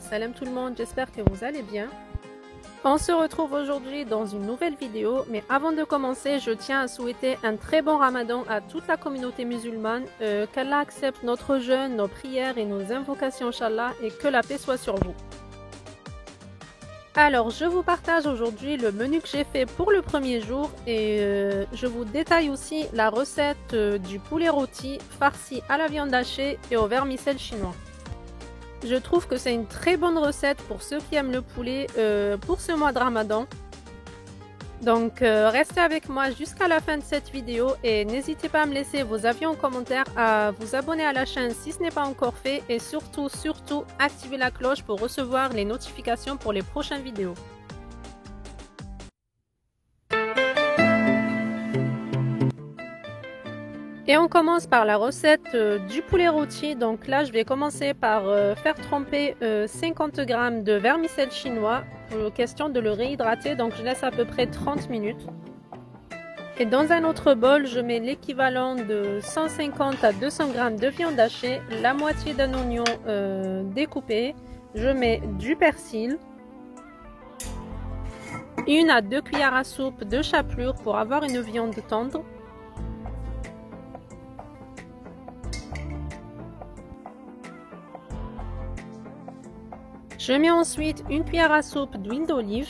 Salam tout le monde, j'espère que vous allez bien. On se retrouve aujourd'hui dans une nouvelle vidéo, mais avant de commencer, je tiens à souhaiter un très bon ramadan à toute la communauté musulmane, qu'Allah accepte notre jeûne, nos prières et nos invocations, Inch'Allah, et que la paix soit sur vous. Alors, je vous partage aujourd'hui le menu que j'ai fait pour le premier jour et je vous détaille aussi la recette du poulet rôti farci à la viande hachée et au vermicelle chinois. Je trouve que c'est une très bonne recette pour ceux qui aiment le poulet pour ce mois de Ramadan. Donc restez avec moi jusqu'à la fin de cette vidéo et n'hésitez pas à me laisser vos avis en commentaire, à vous abonner à la chaîne si ce n'est pas encore fait et surtout activez la cloche pour recevoir les notifications pour les prochaines vidéos. Et on commence par la recette du poulet rôti. Donc là, je vais commencer par faire tremper 50 g de vermicelle chinois. Question de le réhydrater, donc je laisse à peu près 30 minutes. Et dans un autre bol, je mets l'équivalent de 150 à 200 g de viande hachée, la moitié d'un oignon découpé. Je mets du persil, 1 à 2 cuillères à soupe de chapelure pour avoir une viande tendre. Je mets ensuite 1 cuillère à soupe d'huile d'olive.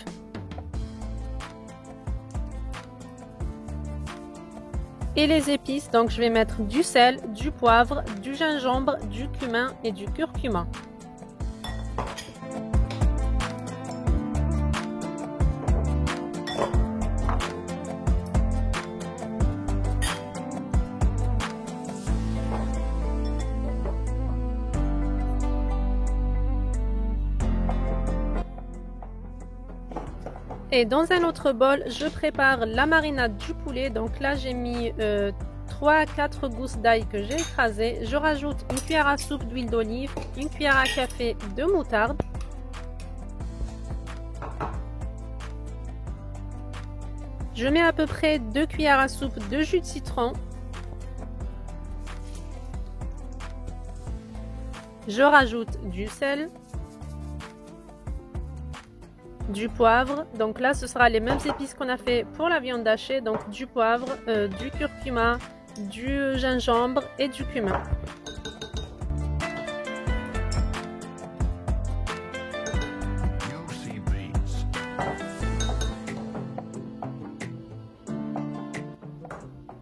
Et les épices, donc je vais mettre du sel, du poivre, du gingembre, du cumin et du curcuma. Et dans un autre bol, je prépare la marinade du poulet. Donc là, j'ai mis 3 à 4 gousses d'ail que j'ai écrasées. Je rajoute 1 cuillère à soupe d'huile d'olive, 1 cuillère à café de moutarde. Je mets à peu près 2 cuillères à soupe de jus de citron. Je rajoute du sel, du poivre, donc là ce sera les mêmes épices qu'on a fait pour la viande hachée, donc du poivre, du curcuma, du gingembre et du cumin.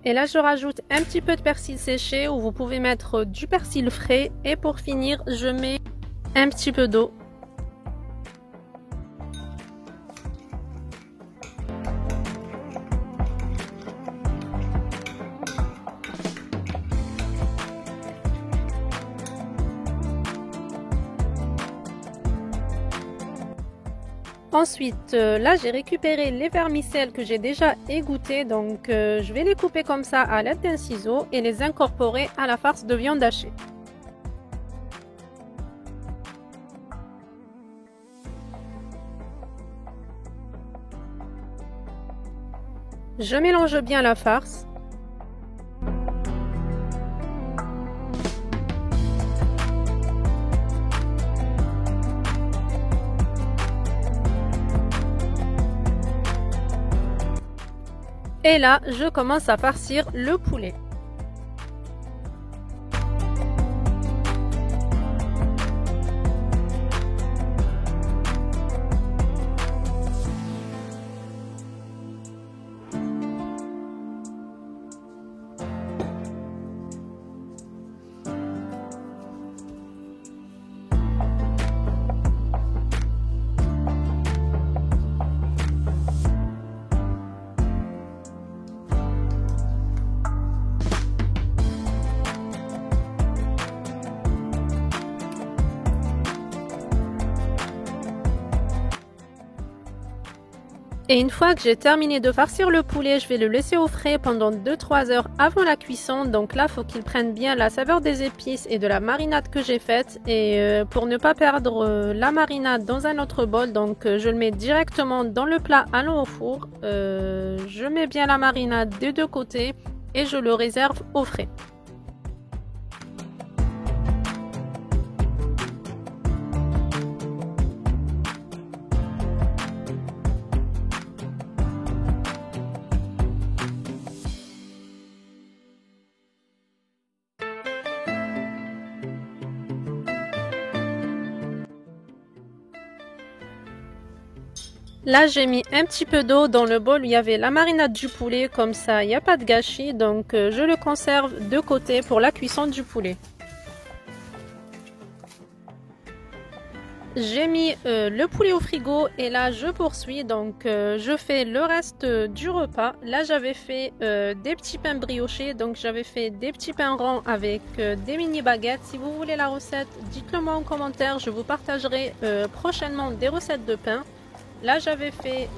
Et là je rajoute un petit peu de persil séché ou vous pouvez mettre du persil frais et pour finir je mets un petit peu d'eau. Ensuite, là j'ai récupéré les vermicelles que j'ai déjà égoutées, donc je vais les couper comme ça à l'aide d'un ciseau et les incorporer à la farce de viande hachée. Je mélange bien la farce. Et là, je commence à farcir le poulet. Et une fois que j'ai terminé de farcir le poulet, je vais le laisser au frais pendant 2-3 heures avant la cuisson. Donc là, il faut qu'il prenne bien la saveur des épices et de la marinade que j'ai faite. Et pour ne pas perdre la marinade dans un autre bol, donc je le mets directement dans le plat allant au four. Je mets bien la marinade des deux côtés et je le réserve au frais. Là, j'ai mis un petit peu d'eau dans le bol où il y avait la marinade du poulet, comme ça il n'y a pas de gâchis, donc je le conserve de côté pour la cuisson du poulet. J'ai mis le poulet au frigo et là je poursuis, donc je fais le reste du repas. Là j'avais fait des petits pains briochés, donc j'avais fait des petits pains ronds avec des mini baguettes. Si vous voulez la recette, dites-le moi en commentaire, je vous partagerai prochainement des recettes de pain. Là j'avais fait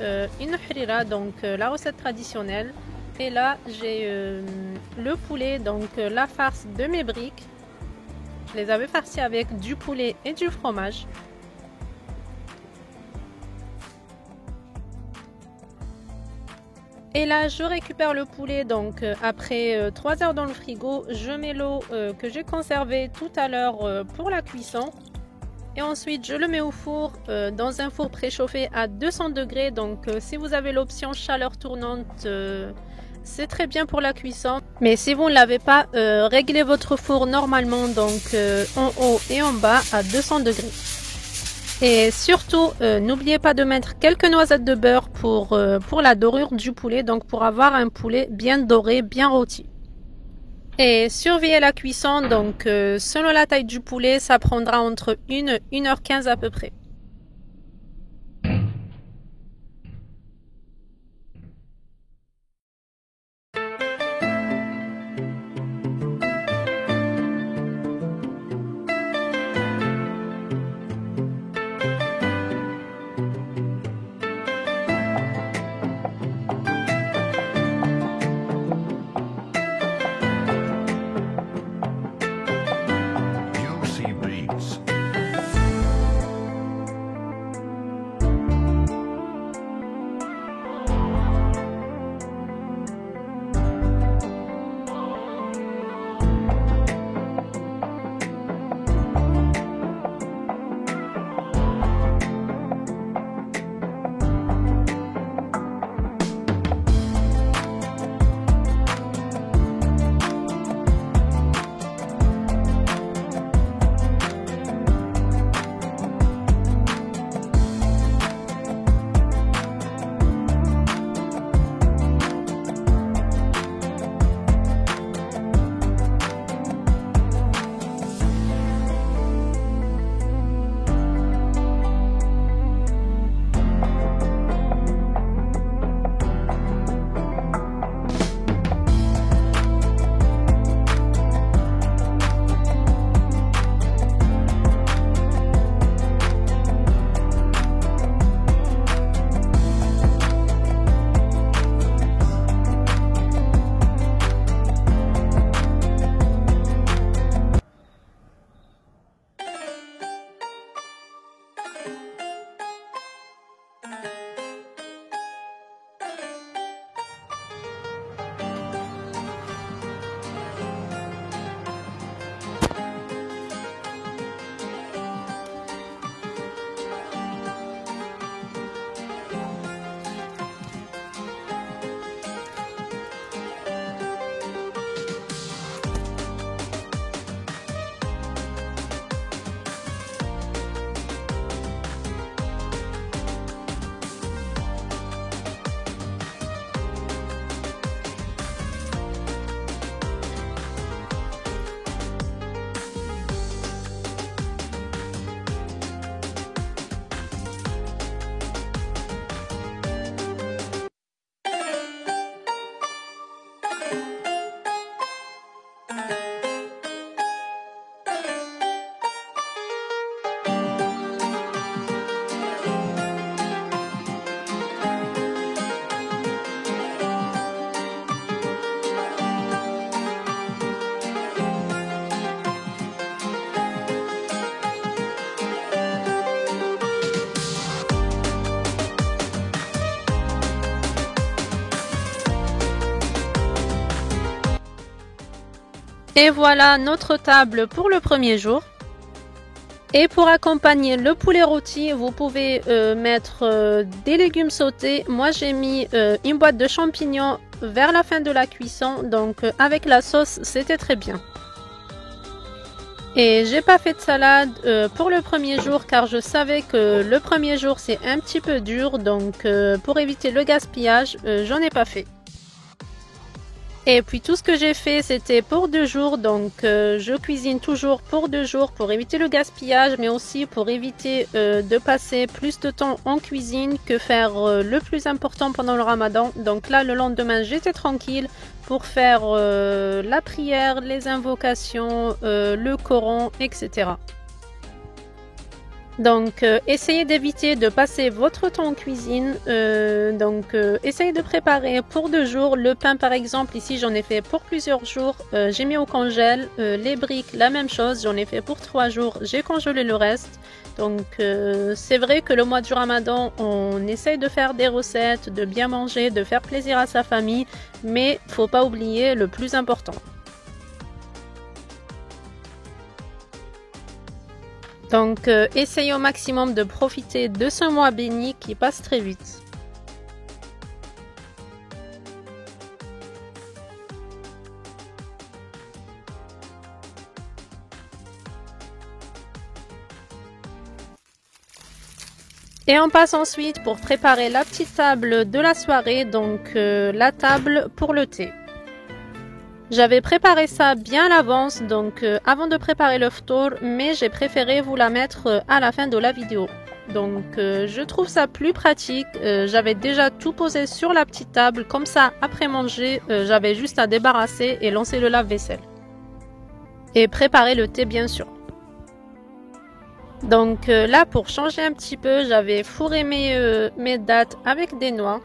une harira, donc la recette traditionnelle. Et là j'ai le poulet, donc la farce de mes briques. Je les avais farcis avec du poulet et du fromage. Et là, je récupère le poulet, donc après 3 heures dans le frigo, je mets l'eau que j'ai conservée tout à l'heure pour la cuisson. Et ensuite, je le mets au four, dans un four préchauffé à 200 degrés. Donc si vous avez l'option chaleur tournante, c'est très bien pour la cuisson. Mais si vous ne l'avez pas, réglez votre four normalement, donc en haut et en bas à 200 degrés. Et surtout, n'oubliez pas de mettre quelques noisettes de beurre pour la dorure du poulet, donc pour avoir un poulet bien doré, bien rôti. Et surveillez la cuisson, donc selon la taille du poulet, ça prendra entre 1h15 à peu près. Et voilà notre table pour le premier jour. Et pour accompagner le poulet rôti, vous pouvez mettre des légumes sautés. Moi j'ai mis une boîte de champignons vers la fin de la cuisson, donc avec la sauce c'était très bien. Et j'ai pas fait de salade pour le premier jour car je savais que le premier jour c'est un petit peu dur, donc pour éviter le gaspillage, j'en ai pas fait. Et puis tout ce que j'ai fait c'était pour 2 jours, donc je cuisine toujours pour 2 jours pour éviter le gaspillage, mais aussi pour éviter de passer plus de temps en cuisine que faire le plus important pendant le ramadan. Donc là le lendemain j'étais tranquille pour faire la prière, les invocations, le Coran, etc. Donc essayez d'éviter de passer votre temps en cuisine, essayez de préparer pour 2 jours. Le pain par exemple, ici j'en ai fait pour plusieurs jours, j'ai mis au congèle. Les briques, la même chose, j'en ai fait pour 3 jours, j'ai congelé le reste. Donc c'est vrai que le mois du ramadan, on essaye de faire des recettes, de bien manger, de faire plaisir à sa famille, mais faut pas oublier le plus important. Donc essayez au maximum de profiter de ce mois béni qui passe très vite. Et on passe ensuite pour préparer la petite table de la soirée, donc la table pour le thé. J'avais préparé ça bien à l'avance, donc avant de préparer le ftour, mais j'ai préféré vous la mettre à la fin de la vidéo. Donc je trouve ça plus pratique, j'avais déjà tout posé sur la petite table, comme ça après manger, j'avais juste à débarrasser et lancer le lave-vaisselle. Et préparer le thé bien sûr. Donc là pour changer un petit peu, j'avais fourré mes dattes avec des noix.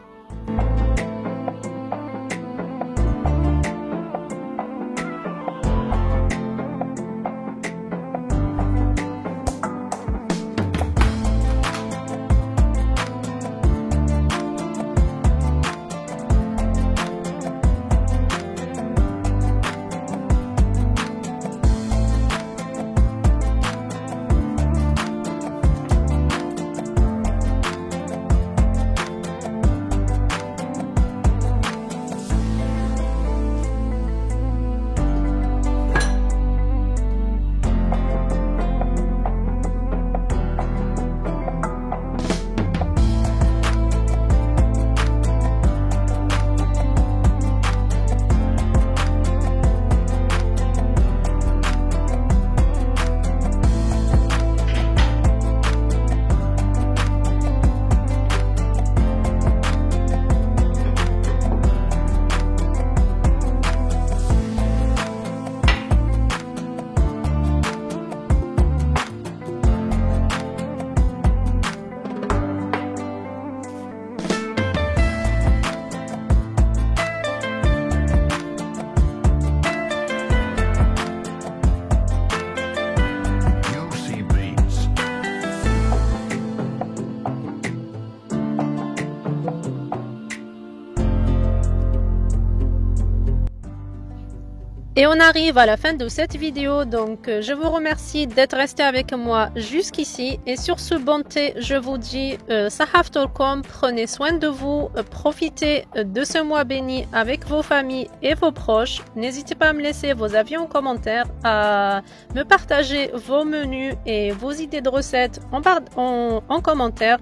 Et on arrive à la fin de cette vidéo, donc je vous remercie d'être resté avec moi jusqu'ici. Et sur ce bon thé, je vous dis Sahaftorkom, prenez soin de vous, profitez de ce mois béni avec vos familles et vos proches. N'hésitez pas à me laisser vos avis en commentaire, à me partager vos menus et vos idées de recettes en commentaire.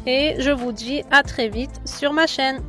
Et je vous dis à très vite sur ma chaîne.